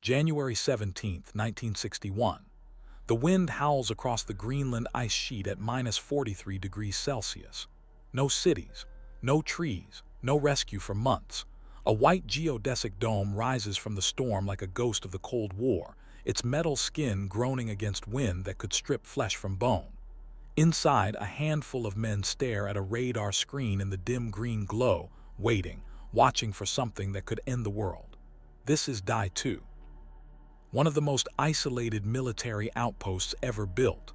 January 17, 1961. The wind howls across the Greenland ice sheet at -43 degrees Celsius. No cities, no trees, no rescue for months. A white geodesic dome rises from the storm like a ghost of the Cold War, its metal skin groaning against wind that could strip flesh from bone. Inside, a handful of men stare at a radar screen in the dim green glow, waiting, watching for something that could end the world. This is Die 2. One of the most isolated military outposts ever built,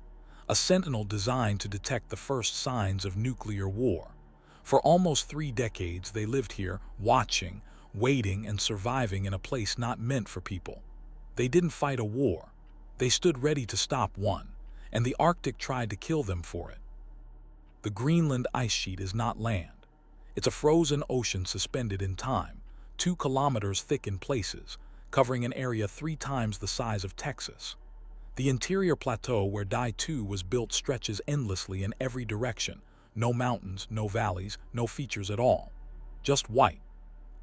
a sentinel designed to detect the first signs of nuclear war. For almost 3 decades, they lived here, watching, waiting, and surviving in a place not meant for people. They didn't fight a war. They stood ready to stop one, and the Arctic tried to kill them for it. The Greenland ice sheet is not land. It's a frozen ocean suspended in time, 2 kilometers thick in places, covering an area 3 times the size of Texas. The interior plateau where Die 2 was built stretches endlessly in every direction. No mountains, no valleys, no features at all. Just white.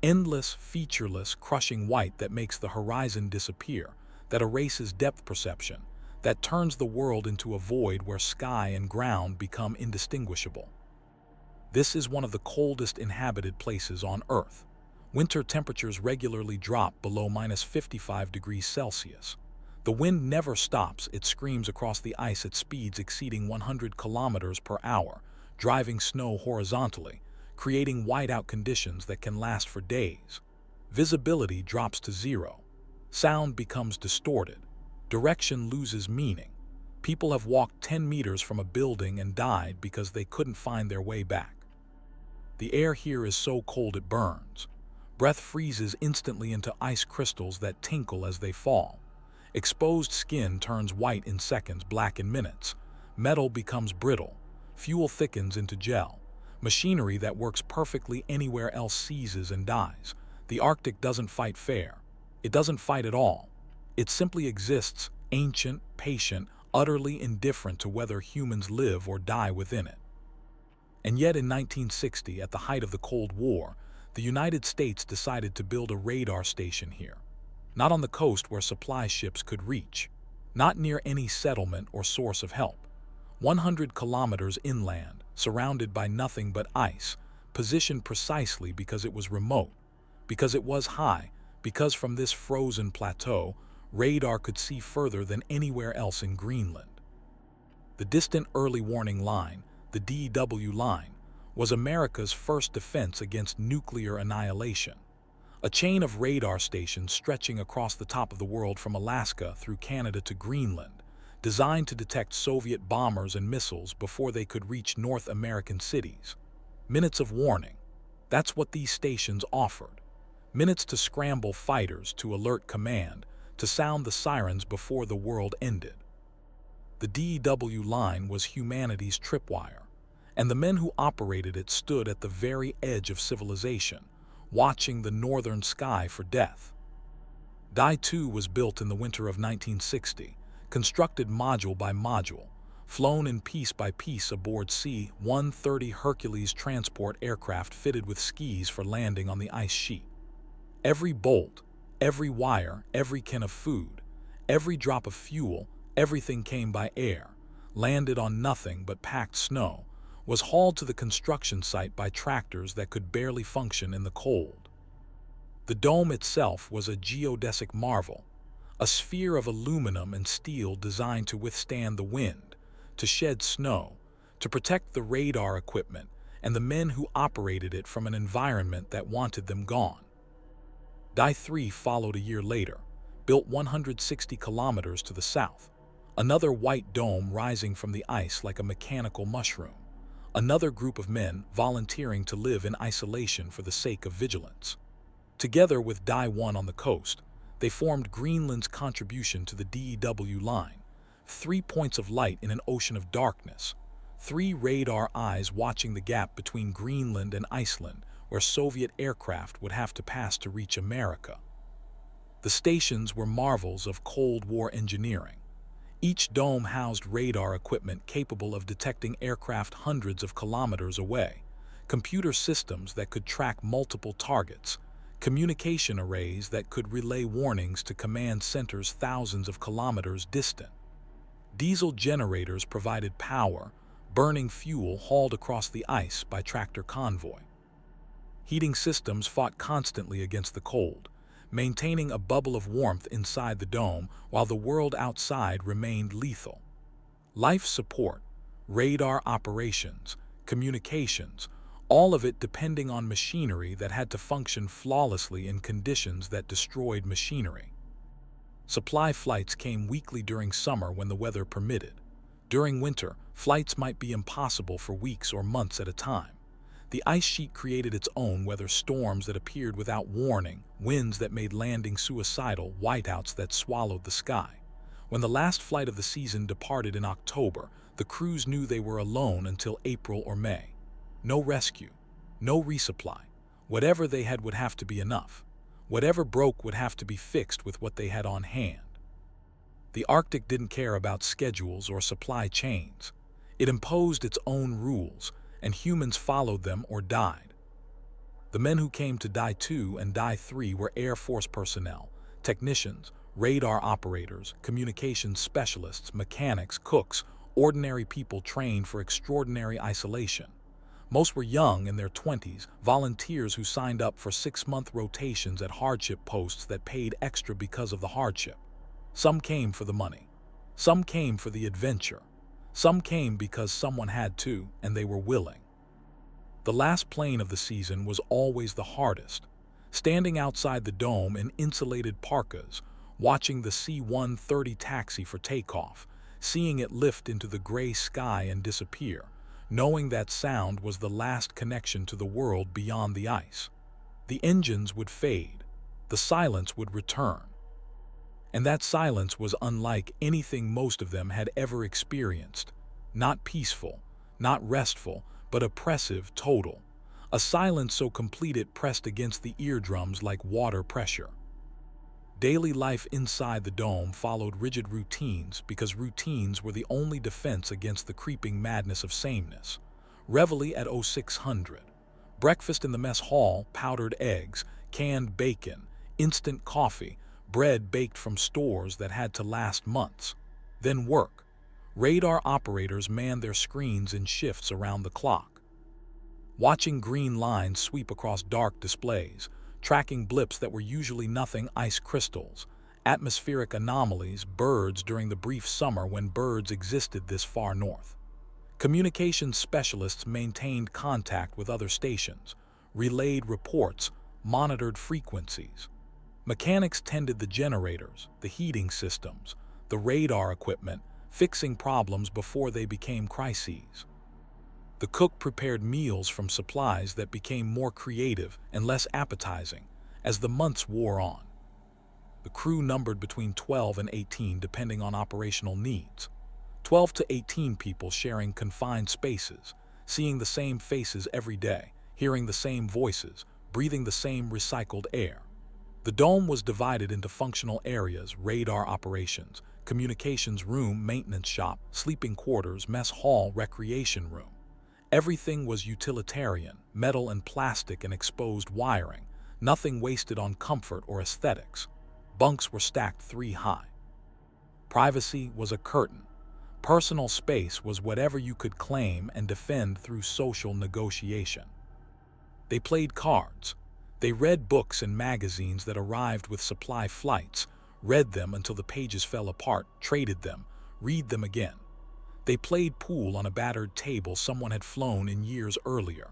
Endless, featureless, crushing white that makes the horizon disappear, that erases depth perception, that turns the world into a void where sky and ground become indistinguishable. This is one of the coldest inhabited places on Earth. Winter temperatures regularly drop below -55 degrees Celsius. The wind never stops. It screams across the ice at speeds exceeding 100 kilometers per hour, driving snow horizontally, creating whiteout conditions that can last for days. Visibility drops to 0. Sound becomes distorted. Direction loses meaning. People have walked 10 meters from a building and died because they couldn't find their way back. The air here is so cold it burns. Breath freezes instantly into ice crystals that tinkle as they fall. Exposed skin turns white in seconds, black in minutes. Metal becomes brittle. Fuel thickens into gel. Machinery that works perfectly anywhere else seizes and dies. The Arctic doesn't fight fair. It doesn't fight at all. It simply exists, ancient, patient, utterly indifferent to whether humans live or die within it. And yet in 1960, at the height of the Cold War, the United States decided to build a radar station here. Not on the coast where supply ships could reach. Not near any settlement or source of help. 100 kilometers inland, surrounded by nothing but ice, positioned precisely because it was remote, because it was high, because from this frozen plateau, radar could see further than anywhere else in Greenland. The distant early warning line, the DW line, was America's first defense against nuclear annihilation. A chain of radar stations stretching across the top of the world from Alaska through Canada to Greenland, designed to detect Soviet bombers and missiles before they could reach North American cities. Minutes of warning. That's what these stations offered. Minutes to scramble fighters, to alert command, to sound the sirens before the world ended. The DW line was humanity's tripwire, and the men who operated it stood at the very edge of civilization, watching the northern sky for death. Die 2 was built in the winter of 1960, constructed module by module, flown in piece by piece aboard C-130 Hercules transport aircraft fitted with skis for landing on the ice sheet. Every bolt, every wire, every can of food, every drop of fuel, everything came by air, landed on nothing but packed snow, was hauled to the construction site by tractors that could barely function in the cold. The dome itself was a geodesic marvel, a sphere of aluminum and steel designed to withstand the wind, to shed snow, to protect the radar equipment and the men who operated it from an environment that wanted them gone. Die 3 followed a year later, built 160 kilometers to the south, another white dome rising from the ice like a mechanical mushroom. Another group of men volunteering to live in isolation for the sake of vigilance. Together with Die 1 on the coast, they formed Greenland's contribution to the DW line, 3 points of light in an ocean of darkness, 3 radar eyes watching the gap between Greenland and Iceland, where Soviet aircraft would have to pass to reach America. The stations were marvels of Cold War engineering. Each dome housed radar equipment capable of detecting aircraft hundreds of kilometers away, computer systems that could track multiple targets, communication arrays that could relay warnings to command centers thousands of kilometers distant. Diesel generators provided power, burning fuel hauled across the ice by tractor convoy. Heating systems fought constantly against the cold, maintaining a bubble of warmth inside the dome while the world outside remained lethal. Life support, radar operations, communications, all of it depending on machinery that had to function flawlessly in conditions that destroyed machinery. Supply flights came weekly during summer when the weather permitted. During winter, flights might be impossible for weeks or months at a time. The ice sheet created its own weather storms that appeared without warning, winds that made landing suicidal, whiteouts that swallowed the sky. When the last flight of the season departed in October, the crews knew they were alone until April or May. No rescue, no resupply. Whatever they had would have to be enough. Whatever broke would have to be fixed with what they had on hand. The Arctic didn't care about schedules or supply chains. It imposed its own rules, and humans followed them or died. The men who came to die 2 and die 3 were Air Force personnel, technicians, radar operators, communications specialists, mechanics, cooks, ordinary people trained for extraordinary isolation. Most were young, in their 20s, volunteers who signed up for 6-month rotations at hardship posts that paid extra because of the hardship. Some came for the money. Some came for the adventure. Some came because someone had to, and they were willing. The last plane of the season was always the hardest. Standing outside the dome in insulated parkas, watching the C-130 taxi for takeoff, seeing it lift into the gray sky and disappear, knowing that sound was the last connection to the world beyond the ice. The engines would fade. The silence would return. And that silence was unlike anything most of them had ever experienced. Not peaceful, not restful, but oppressive, total. A silence so complete it pressed against the eardrums like water pressure. Daily life inside the dome followed rigid routines because routines were the only defense against the creeping madness of sameness. Reveille at 0600. Breakfast in the mess hall, powdered eggs, canned bacon, instant coffee, bread baked from stores that had to last months. Then work. Radar operators manned their screens in shifts around the clock. Watching green lines sweep across dark displays, tracking blips that were usually nothing, ice crystals, atmospheric anomalies, birds during the brief summer when birds existed this far north. Communications specialists maintained contact with other stations, relayed reports, monitored frequencies. Mechanics tended the generators, the heating systems, the radar equipment, fixing problems before they became crises. The cook prepared meals from supplies that became more creative and less appetizing as the months wore on. The crew numbered between 12 and 18 depending on operational needs. 12 to 18 people sharing confined spaces, seeing the same faces every day, hearing the same voices, breathing the same recycled air. The dome was divided into functional areas: radar operations, communications room, maintenance shop, sleeping quarters, mess hall, recreation room. Everything was utilitarian, metal and plastic and exposed wiring, nothing wasted on comfort or aesthetics. Bunks were stacked 3 high. Privacy was a curtain. Personal space was whatever you could claim and defend through social negotiation. They played cards. They read books and magazines that arrived with supply flights, read them until the pages fell apart, traded them, read them again. They played pool on a battered table someone had flown in years earlier.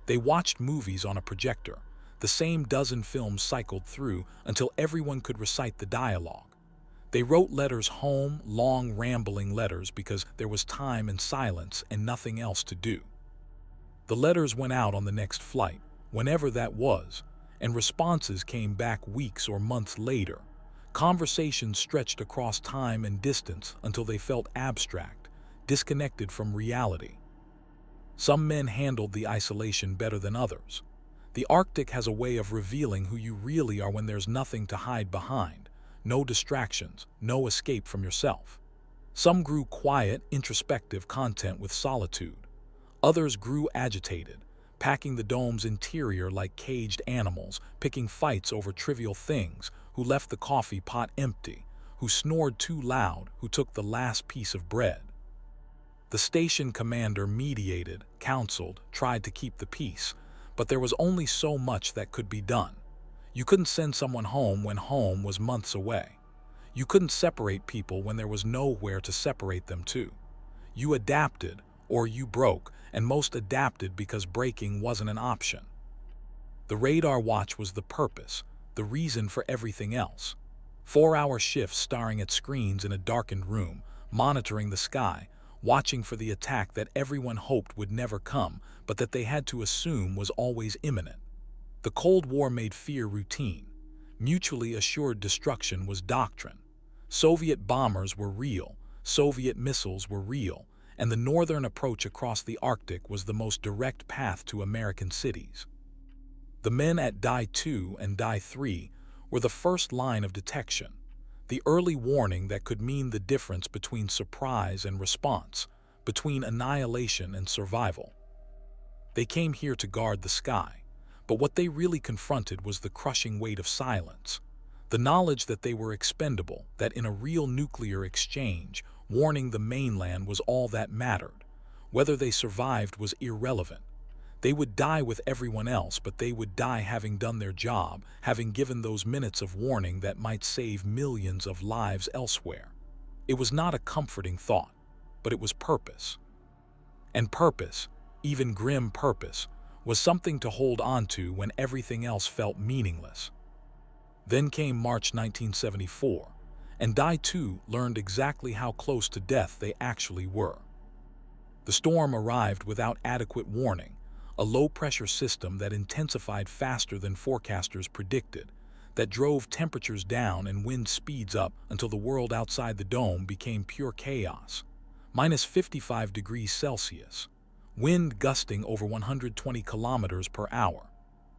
They watched movies on a projector. The same dozen films cycled through until everyone could recite the dialogue. They wrote letters home, long, rambling letters because there was time and silence and nothing else to do. The letters went out on the next flight, whenever that was, and responses came back weeks or months later. Conversations stretched across time and distance until they felt abstract, disconnected from reality. Some men handled the isolation better than others. The Arctic has a way of revealing who you really are when there's nothing to hide behind, no distractions, no escape from yourself. Some grew quiet, introspective content with solitude. Others grew agitated, packing the dome's interior like caged animals, picking fights over trivial things, who left the coffee pot empty, who snored too loud, who took the last piece of bread. The station commander mediated, counseled, tried to keep the peace, but there was only so much that could be done. You couldn't send someone home when home was months away. You couldn't separate people when there was nowhere to separate them to. You adapted, or you broke, and most adapted because breaking wasn't an option. The radar watch was the purpose, the reason for everything else. 4-hour shifts staring at screens in a darkened room, monitoring the sky, watching for the attack that everyone hoped would never come, but that they had to assume was always imminent. The Cold War made fear routine. Mutually assured destruction was doctrine. Soviet bombers were real, Soviet missiles were real, and the northern approach across the Arctic was the most direct path to American cities. The men at Die 2 and Die 3 were the first line of detection, the early warning that could mean the difference between surprise and response, between annihilation and survival. They came here to guard the sky, but what they really confronted was the crushing weight of silence, the knowledge that they were expendable, that in a real nuclear exchange, warning the mainland was all that mattered. Whether they survived was irrelevant. They would die with everyone else, but they would die having done their job, having given those minutes of warning that might save millions of lives elsewhere. It was not a comforting thought, but it was purpose. And purpose, even grim purpose, was something to hold on to when everything else felt meaningless. Then came March 1974, and Die 2 learned exactly how close to death they actually were. The storm arrived without adequate warning, a low-pressure system that intensified faster than forecasters predicted, that drove temperatures down and wind speeds up until the world outside the dome became pure chaos. Minus 55 degrees Celsius. Wind gusting over 120 kilometers per hour.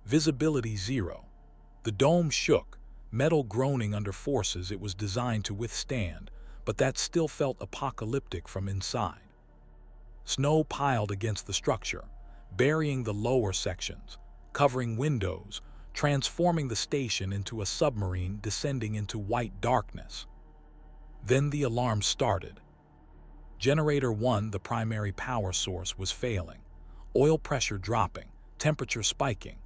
Visibility zero. The dome shook, metal groaning under forces it was designed to withstand, but that still felt apocalyptic from inside. Snow piled against the structure, burying the lower sections, covering windows, transforming the station into a submarine descending into white darkness. Then the alarm started. Generator 1, the primary power source, was failing. Oil pressure dropping, temperature spiking.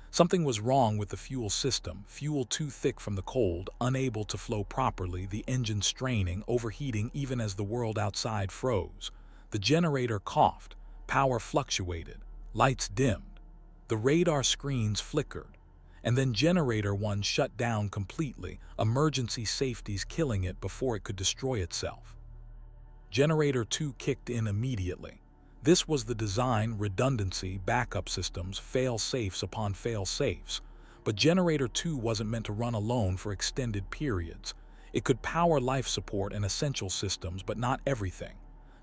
Something was wrong with the fuel system, fuel too thick from the cold, unable to flow properly, the engine straining, overheating even as the world outside froze. The generator coughed, power fluctuated. Lights dimmed, the radar screens flickered, and then Generator 1 shut down completely, emergency safeties killing it before it could destroy itself. Generator 2 kicked in immediately. This was the design, redundancy, backup systems, fail-safes upon fail-safes. But Generator 2 wasn't meant to run alone for extended periods. It could power life support and essential systems, but not everything.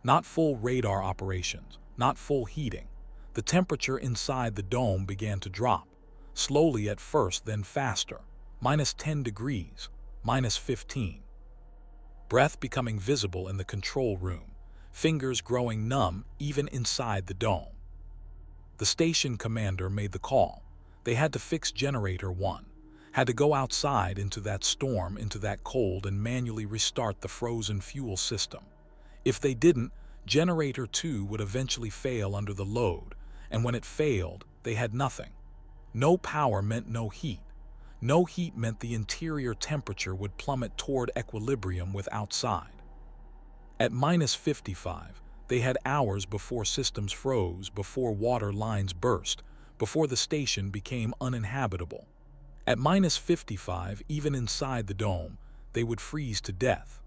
Not full radar operations, not full heating. The temperature inside the dome began to drop, slowly at first, then faster. Minus 10 degrees, minus 15. Breath becoming visible in the control room, fingers growing numb even inside the dome. The station commander made the call. They had to fix Generator 1, had to go outside into that storm, into that cold, and manually restart the frozen fuel system. If they didn't, Generator 2 would eventually fail under the load, and when it failed, they had nothing. No power meant no heat. No heat meant the interior temperature would plummet toward equilibrium with outside. At minus 55, they had hours before systems froze, before water lines burst, before the station became uninhabitable. At minus 55, even inside the dome, they would freeze to death.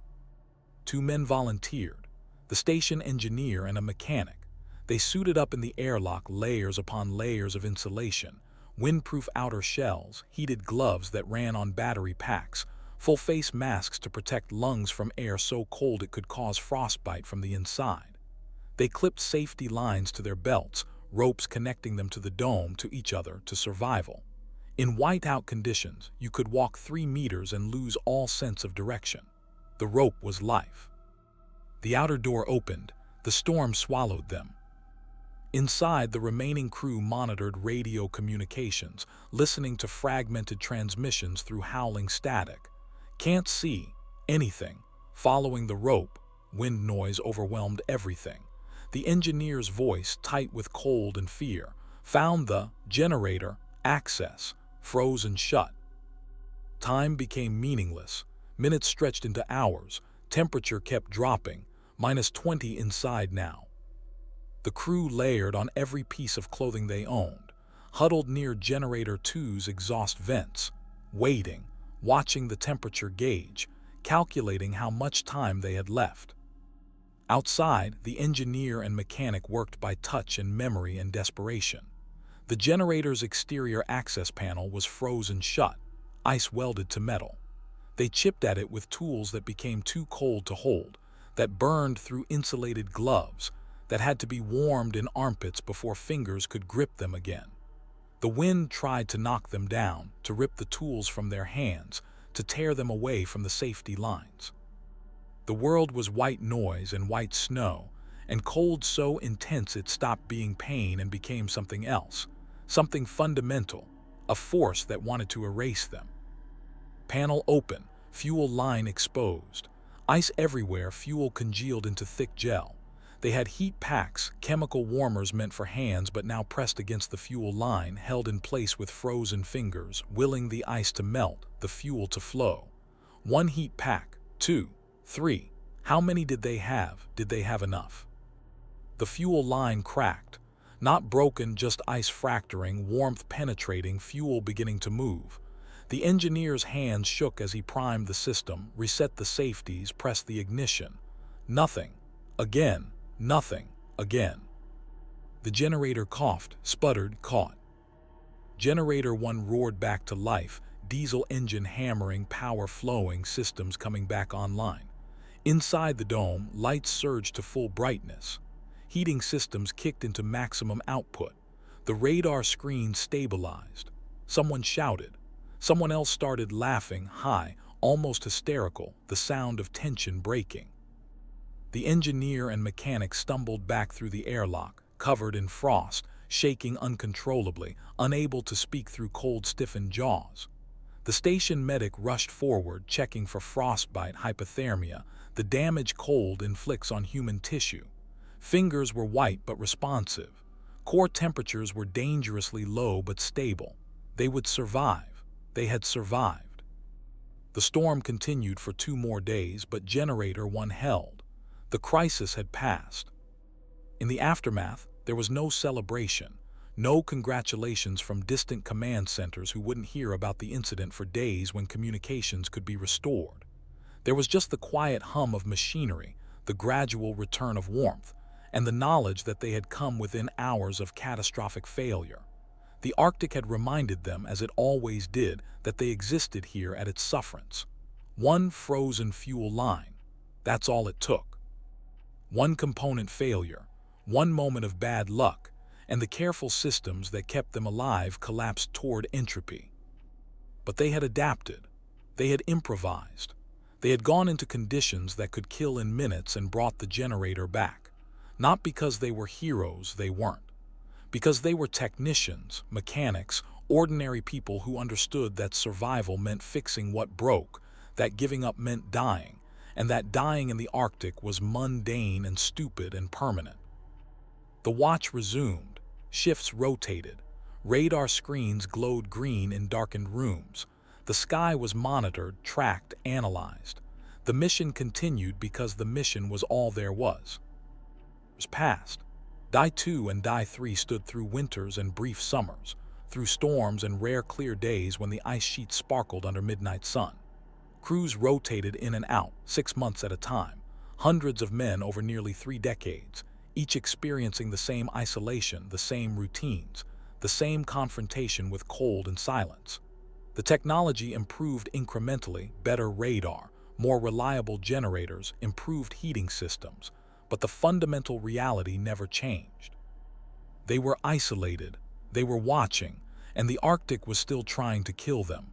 2 men volunteered, the station engineer and a mechanic. They suited up in the airlock, layers upon layers of insulation, windproof outer shells, heated gloves that ran on battery packs, full-face masks to protect lungs from air so cold it could cause frostbite from the inside. They clipped safety lines to their belts, ropes connecting them to the dome, to each other, to survival. In whiteout conditions, you could walk 3 meters and lose all sense of direction. The rope was life. The outer door opened. The storm swallowed them. Inside, the remaining crew monitored radio communications, listening to fragmented transmissions through howling static. Can't see anything. Following the rope, wind noise overwhelmed everything. The engineer's voice, tight with cold and fear, found the generator access frozen shut. Time became meaningless. Minutes stretched into hours. Temperature kept dropping. -20 inside now. The crew layered on every piece of clothing they owned, huddled near Generator 2's exhaust vents, waiting, watching the temperature gauge, calculating how much time they had left. Outside, the engineer and mechanic worked by touch and memory and desperation. The generator's exterior access panel was frozen shut, ice welded to metal. They chipped at it with tools that became too cold to hold, that burned through insulated gloves, that had to be warmed in armpits before fingers could grip them again. The wind tried to knock them down, to rip the tools from their hands, to tear them away from the safety lines. The world was white noise and white snow, and cold so intense it stopped being pain and became something else, something fundamental, a force that wanted to erase them. Panel open, fuel line exposed. Ice everywhere, fuel congealed into thick gel. They had heat packs, chemical warmers meant for hands but now pressed against the fuel line, held in place with frozen fingers, willing the ice to melt, the fuel to flow. One heat pack, 2, 3. How many did they have? Did they have enough? The fuel line cracked. Not broken, just ice fracturing, warmth penetrating, fuel beginning to move. The engineer's hands shook as he primed the system, reset the safeties, pressed the ignition. Nothing. Again. Nothing. Again. The generator coughed, sputtered, caught. Generator 1 roared back to life, diesel engine hammering, power flowing, systems coming back online. Inside the dome, lights surged to full brightness. Heating systems kicked into maximum output. The radar screen stabilized. Someone shouted. Someone else started laughing, high, almost hysterical, the sound of tension breaking. The engineer and mechanic stumbled back through the airlock, covered in frost, shaking uncontrollably, unable to speak through cold, stiffened jaws. The station medic rushed forward, checking for frostbite, hypothermia, the damage cold inflicts on human tissue. Fingers were white but responsive. Core temperatures were dangerously low but stable. They would survive. They had survived. The storm continued for 2 more days, but Generator 1 held. The crisis had passed. In the aftermath, there was no celebration, no congratulations from distant command centers who wouldn't hear about the incident for days when communications could be restored. There was just the quiet hum of machinery, the gradual return of warmth, and the knowledge that they had come within hours of catastrophic failure. The Arctic had reminded them, as it always did, that they existed here at its sufferance. One frozen fuel line. That's all it took. One component failure, one moment of bad luck, and the careful systems that kept them alive collapsed toward entropy. But they had adapted. They had improvised. They had gone into conditions that could kill in minutes and brought the generator back. Not because they were heroes, they weren't. Because they were technicians, mechanics, ordinary people who understood that survival meant fixing what broke, that giving up meant dying, and that dying in the Arctic was mundane and stupid and permanent. The watch resumed. Shifts rotated. Radar screens glowed green in darkened rooms. The sky was monitored, tracked, analyzed. The mission continued because the mission was all there was. Years passed. Die 2 and Die 3 stood through winters and brief summers, through storms and rare clear days when the ice sheet sparkled under midnight sun. Crews rotated in and out, 6 months at a time, hundreds of men over nearly 3 decades, each experiencing the same isolation, the same routines, the same confrontation with cold and silence. The technology improved incrementally, better radar, more reliable generators, improved heating systems, but the fundamental reality never changed. They were isolated, they were watching, and the Arctic was still trying to kill them.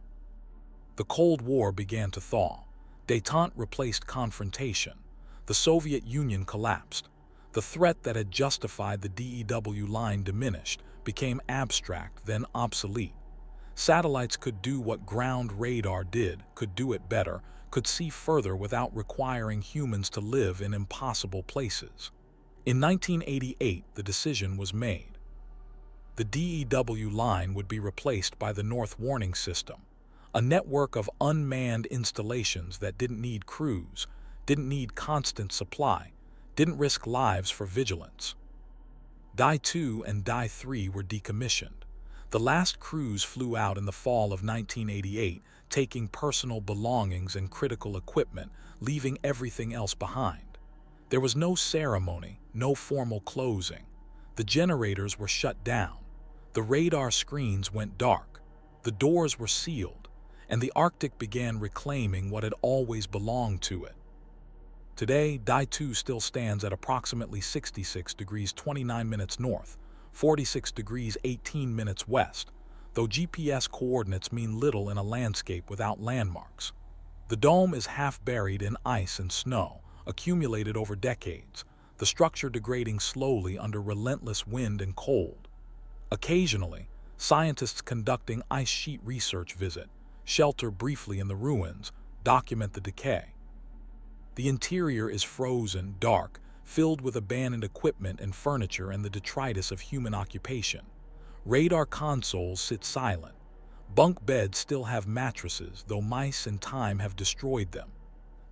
The Cold War began to thaw. Détente replaced confrontation. The Soviet Union collapsed. The threat that had justified the DEW line diminished, became abstract, then obsolete. Satellites could do what ground radar did, could do it better, could see further without requiring humans to live in impossible places. In 1988, the decision was made. The DEW line would be replaced by the North Warning System, a network of unmanned installations that didn't need crews, didn't need constant supply, didn't risk lives for vigilance. Die-2 and Die-3 were decommissioned. The last crews flew out in the fall of 1988, taking personal belongings and critical equipment, leaving everything else behind. There was no ceremony, no formal closing. The generators were shut down. The radar screens went dark. The doors were sealed, and the Arctic began reclaiming what had always belonged to it. Today, Die-2 still stands at approximately 66 degrees 29 minutes north, 46 degrees 18 minutes west, though GPS coordinates mean little in a landscape without landmarks. The dome is half buried in ice and snow, accumulated over decades, the structure degrading slowly under relentless wind and cold. Occasionally, scientists conducting ice sheet research visit, shelter briefly in the ruins, document the decay. The interior is frozen, dark, filled with abandoned equipment and furniture and the detritus of human occupation. Radar consoles sit silent. Bunk beds still have mattresses, though mice and time have destroyed them.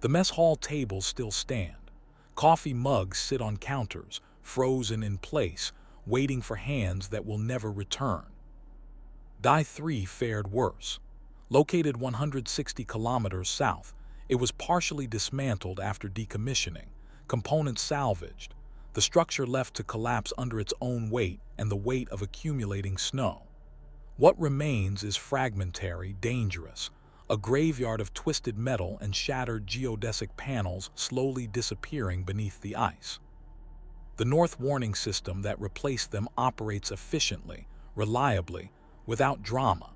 The mess hall tables still stand. Coffee mugs sit on counters, frozen in place, waiting for hands that will never return. Die-3 fared worse. Located 160 kilometers south, it was partially dismantled after decommissioning, components salvaged, the structure left to collapse under its own weight and the weight of accumulating snow. What remains is fragmentary, dangerous, a graveyard of twisted metal and shattered geodesic panels slowly disappearing beneath the ice. The North Warning System that replaced them operates efficiently, reliably, without drama.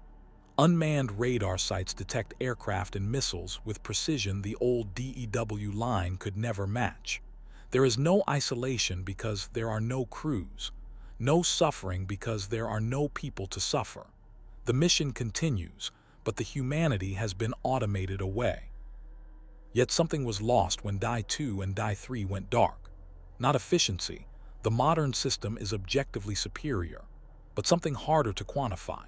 Unmanned radar sites detect aircraft and missiles with precision the old DEW line could never match. There is no isolation because there are no crews, no suffering because there are no people to suffer. The mission continues, but the humanity has been automated away. Yet something was lost when Die-2 and Die-3 went dark. Not efficiency, the modern system is objectively superior, but something harder to quantify.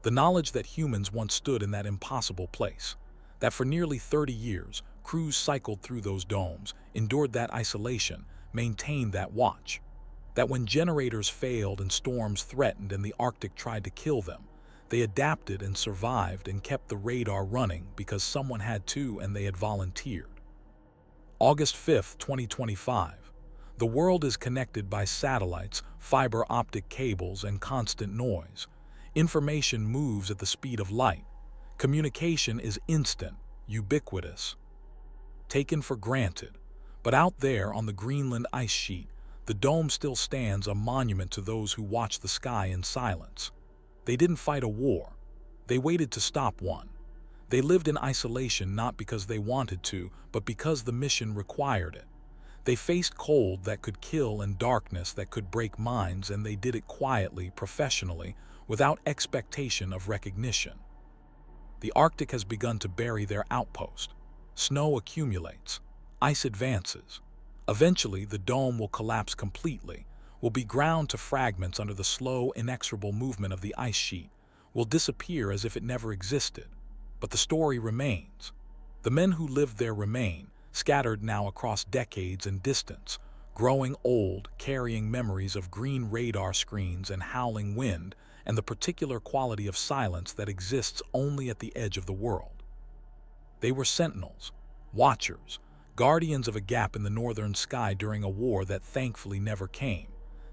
The knowledge that humans once stood in that impossible place, that for nearly 30 years, crews cycled through those domes, endured that isolation, maintained that watch, that when generators failed and storms threatened and the Arctic tried to kill them, they adapted and survived and kept the radar running because someone had to and they had volunteered. August 5, 2025. The world is connected by satellites, fiber optic cables, and constant noise. Information moves at the speed of light. Communication is instant, ubiquitous, taken for granted. But out there on the Greenland ice sheet, the dome still stands a monument to those who watched the sky in silence. They didn't fight a war. They waited to stop one. They lived in isolation not because they wanted to, but because the mission required it. They faced cold that could kill and darkness that could break minds, and they did it quietly, professionally, without expectation of recognition. The Arctic has begun to bury their outpost. Snow accumulates. Ice advances. Eventually, the dome will collapse completely, will be ground to fragments under the slow, inexorable movement of the ice sheet, will disappear as if it never existed. But the story remains. The men who lived there remain, scattered now across decades and distance, growing old, carrying memories of green radar screens and howling wind, and the particular quality of silence that exists only at the edge of the world. They were sentinels, watchers, guardians of a gap in the northern sky during a war that thankfully never came.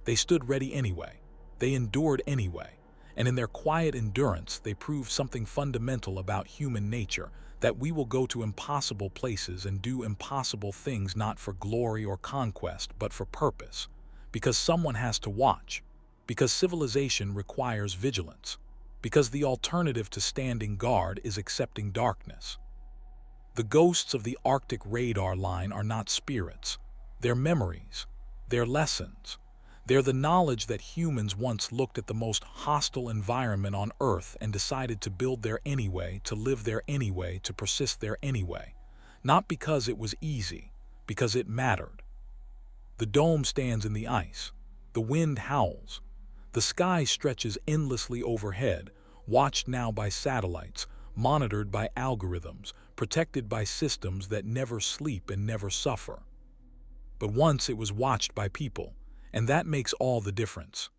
They stood ready anyway. They endured anyway. And in their quiet endurance, they proved something fundamental about human nature, that we will go to impossible places and do impossible things not for glory or conquest, but for purpose. Because someone has to watch. Because civilization requires vigilance. Because the alternative to standing guard is accepting darkness. The ghosts of the Arctic radar line are not spirits. They're memories. They're lessons. They're the knowledge that humans once looked at the most hostile environment on Earth and decided to build there anyway, to live there anyway, to persist there anyway. Not because it was easy, because it mattered. The dome stands in the ice. The wind howls. The sky stretches endlessly overhead, watched now by satellites, monitored by algorithms, protected by systems that never sleep and never suffer. But once it was watched by people, and that makes all the difference.